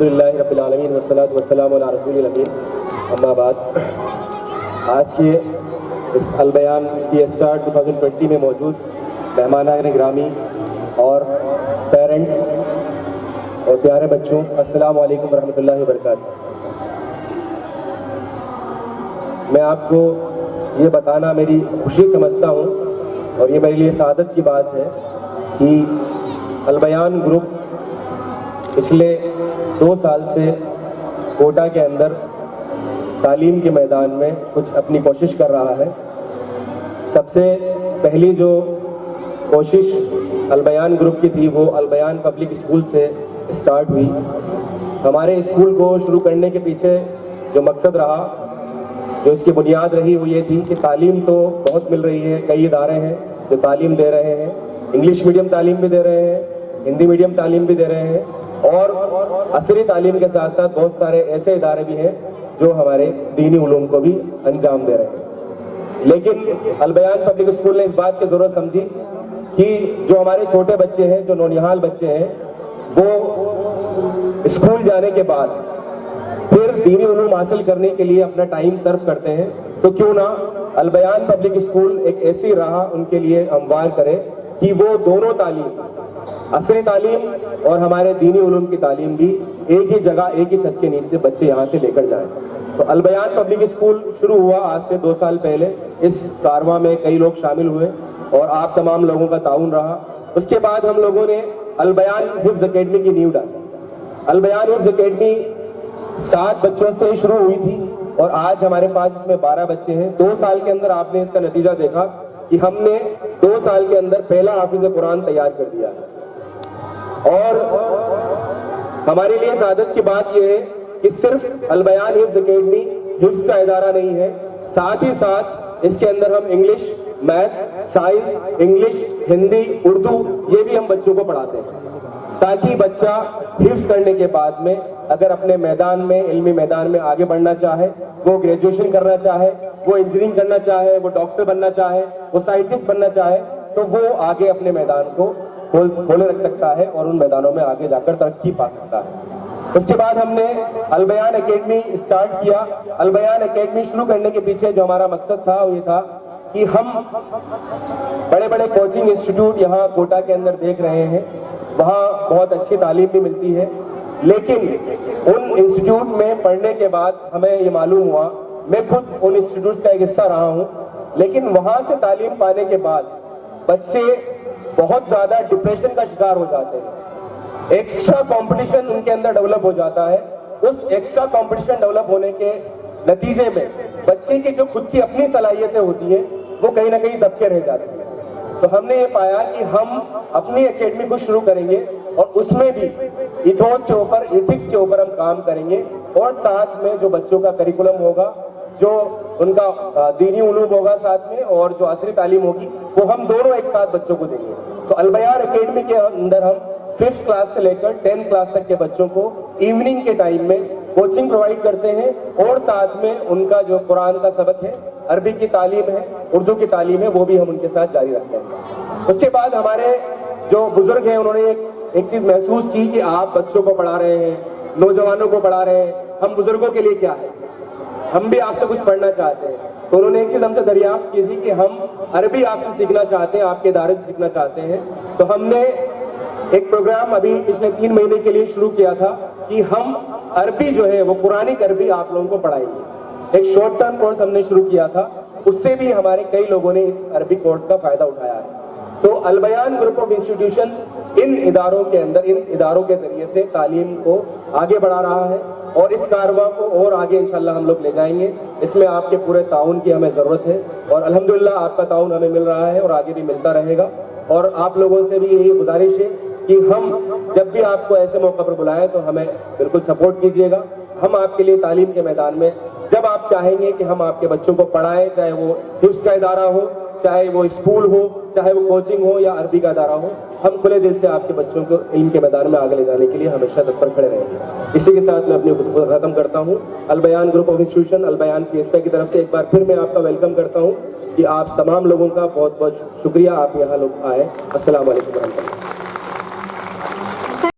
الحمدللہ رب العالمین والصلاۃ والسلام علی رسول الامین، اما بعد، آج کے اس البیان فیسٹا 2020 میں موجود مہمانان گرامی اور پیرنٹس اور پیارے بچوں، السلام علیکم ورحمۃ اللہ وبرکاتہ۔ میں آپ کو یہ بتانا میری خوشی سمجھتا ہوں اور یہ میرے لیے سعادت کی بات ہے کہ البیان گروپ پچھلے 2 سال سے کوٹا کے اندر تعلیم کے میدان میں کچھ اپنی کوشش کر رہا ہے۔ سب سے پہلی جو کوشش البیان گروپ کی تھی وہ البیان پبلک اسکول سے اسٹارٹ ہوئی۔ ہمارے اسکول کو شروع کرنے کے پیچھے جو مقصد رہا، جو اس کی بنیاد رہی، وہ یہ تھی کہ تعلیم تو بہت مل رہی ہے، کئی ادارے ہیں جو تعلیم دے رہے ہیں، انگلش میڈیم تعلیم بھی دے رہے ہیں، ہندی میڈیم تعلیم بھی دے رہے ہیں، اور عصری تعلیم کے ساتھ ساتھ بہت سارے ایسے ادارے بھی ہیں جو ہمارے دینی علوم کو بھی انجام دے رہے ہیں۔ لیکن البیان پبلک اسکول نے اس بات کی ضرورت سمجھی کہ جو ہمارے چھوٹے بچے ہیں، جو نونہال بچے ہیں، وہ اسکول جانے کے بعد پھر دینی علوم حاصل کرنے کے لیے اپنا ٹائم صرف کرتے ہیں، تو کیوں نہ البیان پبلک اسکول ایک ایسی راہ ان کے لیے ہموار کرے کہ وہ دونوں تعلیم، عصری تعلیم اور ہمارے دینی علوم کی تعلیم بھی ایک ہی جگہ، ایک ہی چھت کے نیچے بچے یہاں سے لے کر جائیں۔ تو البیان پبلک اسکول شروع ہوا آج سے 2 سال پہلے۔ اس کارواں میں کئی لوگ شامل ہوئے اور آپ تمام لوگوں کا تعاون رہا۔ اس کے بعد ہم لوگوں نے البیان حفظ اکیڈمی کی نیو ڈالی۔ البیان حفظ اکیڈمی 7 بچوں سے شروع ہوئی تھی اور آج ہمارے پاس اس میں 12 بچے ہیں۔ 2 سال کے اندر آپ نے اس کا نتیجہ دیکھا کہ ہم نے 2 سال کے اندر پہلا حافظ قرآن تیار کر دیا ہے۔ اور ہمارے لیے سعادت کی بات یہ ہے کہ صرف البیان حفظ اکیڈمی حفظ کا ادارہ نہیں ہے، ساتھ ہی ساتھ اس کے اندر ہم English, math, science, English, Hindi, Urdu یہ بھی ہم بچوں کو پڑھاتے ہیں، تاکہ بچہ حفظ کرنے کے بعد میں اگر اپنے میدان میں، علمی میدان میں آگے بڑھنا چاہے، وہ گریجویشن کرنا چاہے، وہ انجینئرنگ کرنا چاہے، وہ ڈاکٹر بننا چاہے، وہ سائنٹسٹ بننا چاہے، تو وہ آگے اپنے میدان کو کھولے رکھ سکتا ہے اور ان میدانوں میں آگے جا کر ترقی پا سکتا ہے۔ اس کے بعد ہم نے البیان اکیڈمی اسٹارٹ کیا۔ البیان اکیڈمی شروع کرنے کے پیچھے جو ہمارا مقصد تھا وہ یہ تھا کہ ہم بڑے بڑے کوچنگ انسٹیٹیوٹ یہاں کوٹا کے اندر دیکھ رہے ہیں، وہاں بہت اچھی تعلیم بھی ملتی ہے، لیکن ان انسٹیٹیوٹ میں پڑھنے کے بعد ہمیں یہ معلوم ہوا، میں خود ان انسٹیٹیوٹس کا ایک حصہ رہا ہوں، لیکن وہاں سے تعلیم پانے کے بعد بچے بہت زیادہ ڈپریشن کا شکار ہو جاتے ہیں۔ ایکسٹرا کمپٹیشن ان کے اندر ڈیولپ ہو جاتا ہے۔ اس ایکسٹرا کمپٹیشن ڈیولپ ہونے کے نتیجے میں بچے کی جو خود کی اپنی صلاحیتیں ہوتی ہیں وہ کہیں نہ کہیں دبکے رہ جاتی ہیں۔ تو ہم نے یہ پایا کہ ہم اپنی اکیڈمی کو شروع کریں گے اور اس میں بھی ایتھوس کے اوپر، ایتھکس کے اوپر ہم کام کریں گے، اور ساتھ میں جو بچوں کا کریکولم ہوگا، جو ان کا دینی علوم ہوگا ساتھ میں، اور جو عصری تعلیم ہوگی، وہ ہم دونوں ایک ساتھ بچوں کو دیں گے۔ تو البیان اکیڈمی کے اندر ہم 5th کلاس سے لے کر 10th کلاس تک کے بچوں کو ایوننگ کے ٹائم میں کوچنگ پرووائڈ کرتے ہیں، اور ساتھ میں ان کا جو قرآن کا سبق ہے، عربی کی تعلیم ہے، اردو کی تعلیم ہے، وہ بھی ہم ان کے ساتھ جاری رکھتے ہیں۔ اس کے بعد ہمارے جو بزرگ ہیں انہوں نے ایک چیز محسوس کی کہ آپ بچوں کو پڑھا رہے ہیں، نوجوانوں کو پڑھا رہے ہیں، ہم بزرگوں کے لیے کیا ہے، ہم بھی آپ سے کچھ پڑھنا چاہتے ہیں۔ تو انہوں نے ایک چیز ہم سے دریافت کی تھی کہ ہم عربی آپ سے سیکھنا چاہتے ہیں، آپ کے ادارے سے سیکھنا چاہتے ہیں۔ تو ہم نے ایک پروگرام ابھی پچھلے 3 مہینے کے لیے شروع کیا تھا کہ ہم عربی جو ہے وہ قرآنک عربی آپ لوگوں کو پڑھائیں گے۔ ایک شارٹ ٹرم کورس ہم نے شروع کیا تھا، اس سے بھی ہمارے کئی لوگوں نے اس عربی کورس کا فائدہ اٹھایا ہے۔ تو البیان گروپ آف انسٹیٹیوشن ان اداروں کے اندر، ان اداروں کے ذریعے سے تعلیم کو آگے بڑھا رہا ہے، اور اس کارواں کو اور آگے انشاءاللہ ہم لوگ لے جائیں گے۔ اس میں آپ کے پورے تعاون کی ہمیں ضرورت ہے، اور الحمدللہ آپ کا تعاون ہمیں مل رہا ہے اور آگے بھی ملتا رہے گا۔ اور آپ لوگوں سے بھی یہی گزارش ہے کہ ہم جب بھی آپ کو ایسے موقع پر بلائیں تو ہمیں بالکل سپورٹ کیجیے گا۔ ہم آپ کے لیے تعلیم کے میدان میں جب آپ چاہیں گے کہ ہم آپ کے بچوں کو پڑھائیں، چاہے وہ حفظ کا ادارہ ہو، چاہے وہ اسکول ہو، چاہے وہ کوچنگ ہو یا عربی کا ادارہ ہو، ہم کھلے دل سے آپ کے بچوں کو علم کے میدان میں آگے لے جانے کے لیے ہمیشہ تتپر کھڑے رہیں گے۔ اسی کے ساتھ میں اپنی خود کو ختم کرتا ہوں۔ البیان گروپ آف انسٹیٹیوشن، البیان فیسٹا کی طرف سے ایک بار پھر میں آپ کا ویلکم کرتا ہوں کہ آپ تمام لوگوں کا بہت بہت شکریہ، آپ یہاں لوگ آئے۔ السلام علیکم ورحمۃ اللہ۔